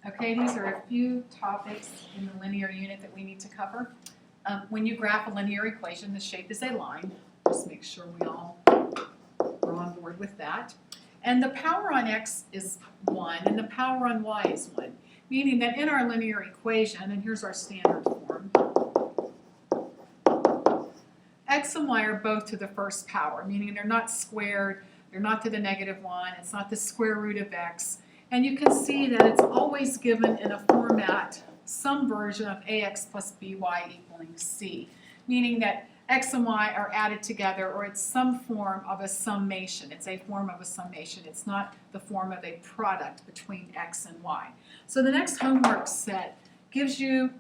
Okay, these are a few topics in the linear unit that we need to cover. When you graph a linear equation, the shape is a line. Just make sure we all are on board with that. And the power on x is 1, and the power on y is 1, meaning that in our linear equation, and here's our standard form, x and y are both to the first power, meaning they're not squared, they're not to the -1, it's not the square root of x. And you can see that it's always given in a format, some version of ax plus by equaling c, meaning that x and y are added together, or it's some form of a summation. It's a form of a summation. It's not the form of a product between x and y. So the next homework set gives you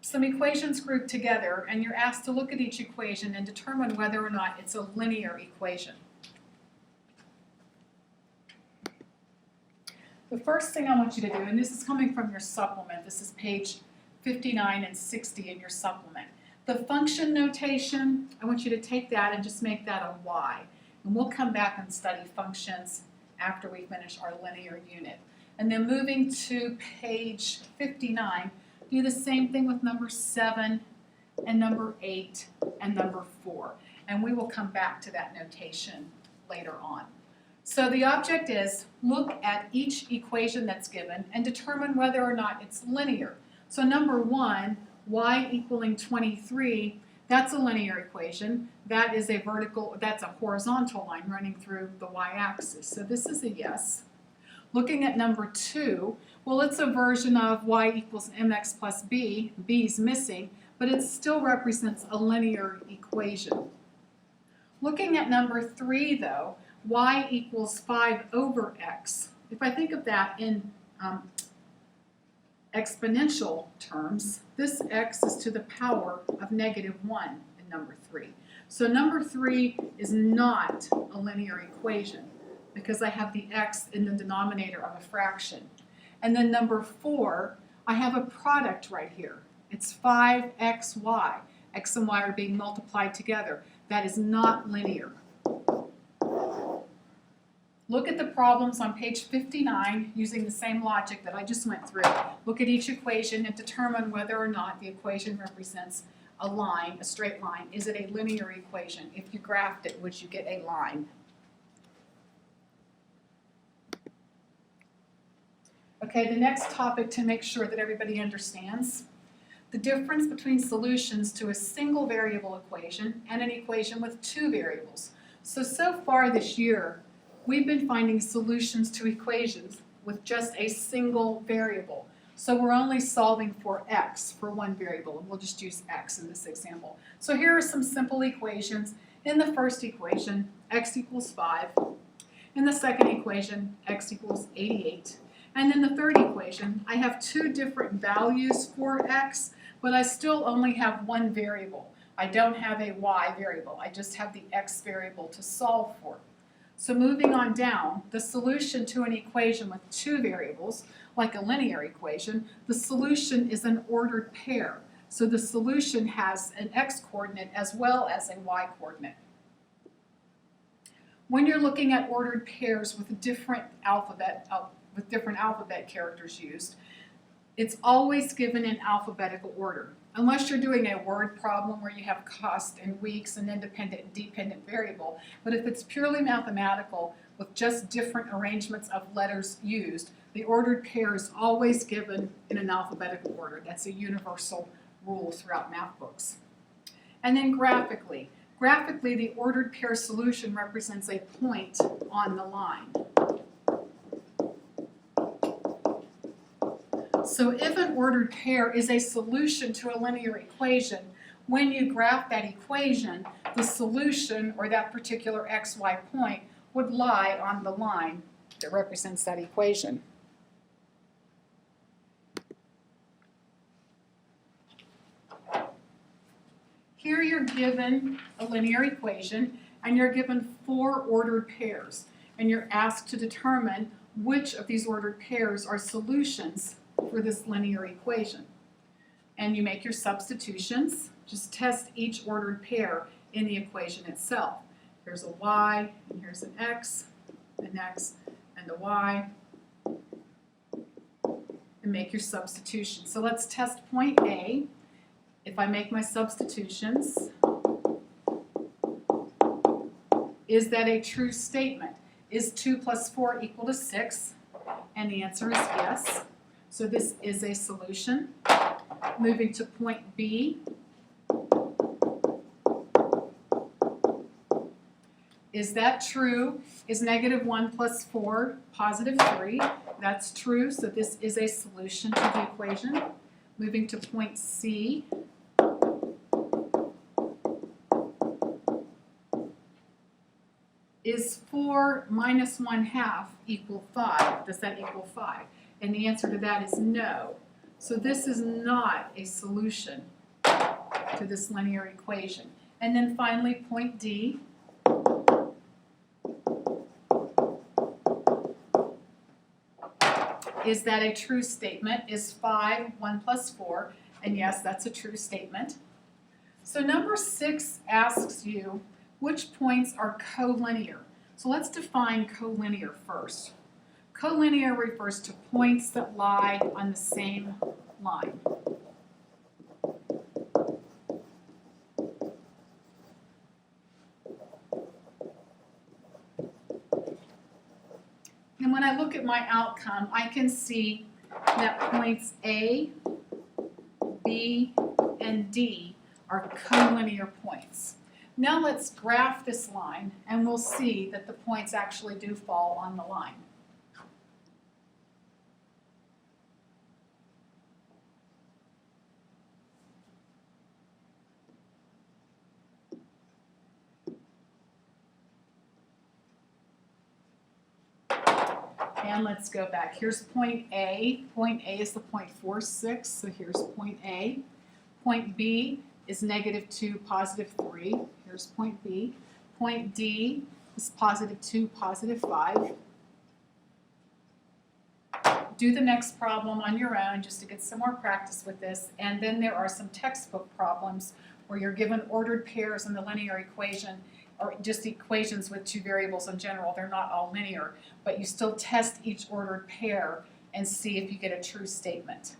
some equations grouped together, and you're asked to look at each equation and determine whether or not it's a linear equation. The first thing I want you to do, and this is coming from your supplement, this is page 59 and 60 in your supplement. The function notation, I want you to take that and just make that a y. And we'll come back and study functions after we finish our linear unit. And then moving to page 59, do the same thing with number 7 and number 8 and number 4. And we will come back to that notation later on. So the object is, look at each equation that's given and determine whether or not it's linear. So number 1, y equaling 23, that's a linear equation. That is a that's a horizontal line running through the y-axis. So this is a yes. Looking at number 2, well, it's a version of y equals mx plus b. B's missing, but it still represents a linear equation. Looking at number 3, though, y equals 5 over x. If I think of that in exponential terms, this x is to the power of -1 in number 3. So number 3 is not a linear equation because I have the x in the denominator of a fraction. And then number 4, I have a product right here. It's 5xy. X and y are being multiplied together. That is not linear. Look at the problems on page 59 using the same logic that I just went through. Look at each equation and determine whether or not the equation represents a line, a straight line. Is it a linear equation? If you graphed it, would you get a line? Okay, the next topic to make sure that everybody understands, the difference between solutions to a single variable equation and an equation with 2 variables. So far this year, we've been finding solutions to equations with just a single variable. So we're only solving for x, for one variable, and we'll just use x in this example. So here are some simple equations. In the first equation, x equals 5. In the second equation, x equals 88. And in the third equation, I have 2 different values for x, but I still only have one variable. I don't have a y variable. I just have the x variable to solve for. So moving on down, the solution to an equation with 2 variables, like a linear equation, the solution is an ordered pair. So the solution has an x-coordinate as well as a y-coordinate. When you're looking at ordered pairs with different alphabet characters used, it's always given in alphabetical order. Unless you're doing a word problem where you have cost and weeks and independent and dependent variable. But if it's purely mathematical with just different arrangements of letters used, the ordered pair is always given in an alphabetical order. That's a universal rule throughout math books. And then graphically. Graphically, the ordered pair solution represents a point on the line. So if an ordered pair is a solution to a linear equation, when you graph that equation, the solution, or that particular xy point, would lie on the line that represents that equation. Here you're given a linear equation, and you're given 4 ordered pairs, and you're asked to determine which of these ordered pairs are solutions for this linear equation. And you make your substitutions. Just test each ordered pair in the equation itself. Here's a y, and here's an x, and a y. and make your substitution. So let's test point A. If I make my substitutions, is that a true statement? Is 2 plus 4 equal to 6? And the answer is yes. So this is a solution. Moving to point B. Is that true? Is negative 1 plus 4 positive 3? That's true, so this is a solution to the equation. Moving to point C. Is 4 minus 1/2 equal 5? Does that equal 5? And the answer to that is no. So this is not a solution to this linear equation. And then finally, point D. Is that a true statement? Is 5 1 plus 4? And yes, that's a true statement. So number 6 asks you, which points are collinear? So let's define collinear first. Collinear refers to points that lie on the same line. And when I look at my outcome, I can see that points A, B, and D are collinear points. Now let's graph this line, and we'll see that the points actually do fall on the line. And let's go back. Here's point A. Point A is the point 4, 6, so here's point A. Point B is negative 2, positive 3. Here's point B. Point D is positive 2, positive 5. Do the next problem on your own just to get some more practice with this. And then there are some textbook problems where you're given ordered pairs in the linear equation, or just equations with two variables in general. They're not all linear, but you still test each ordered pair and see if you get a true statement.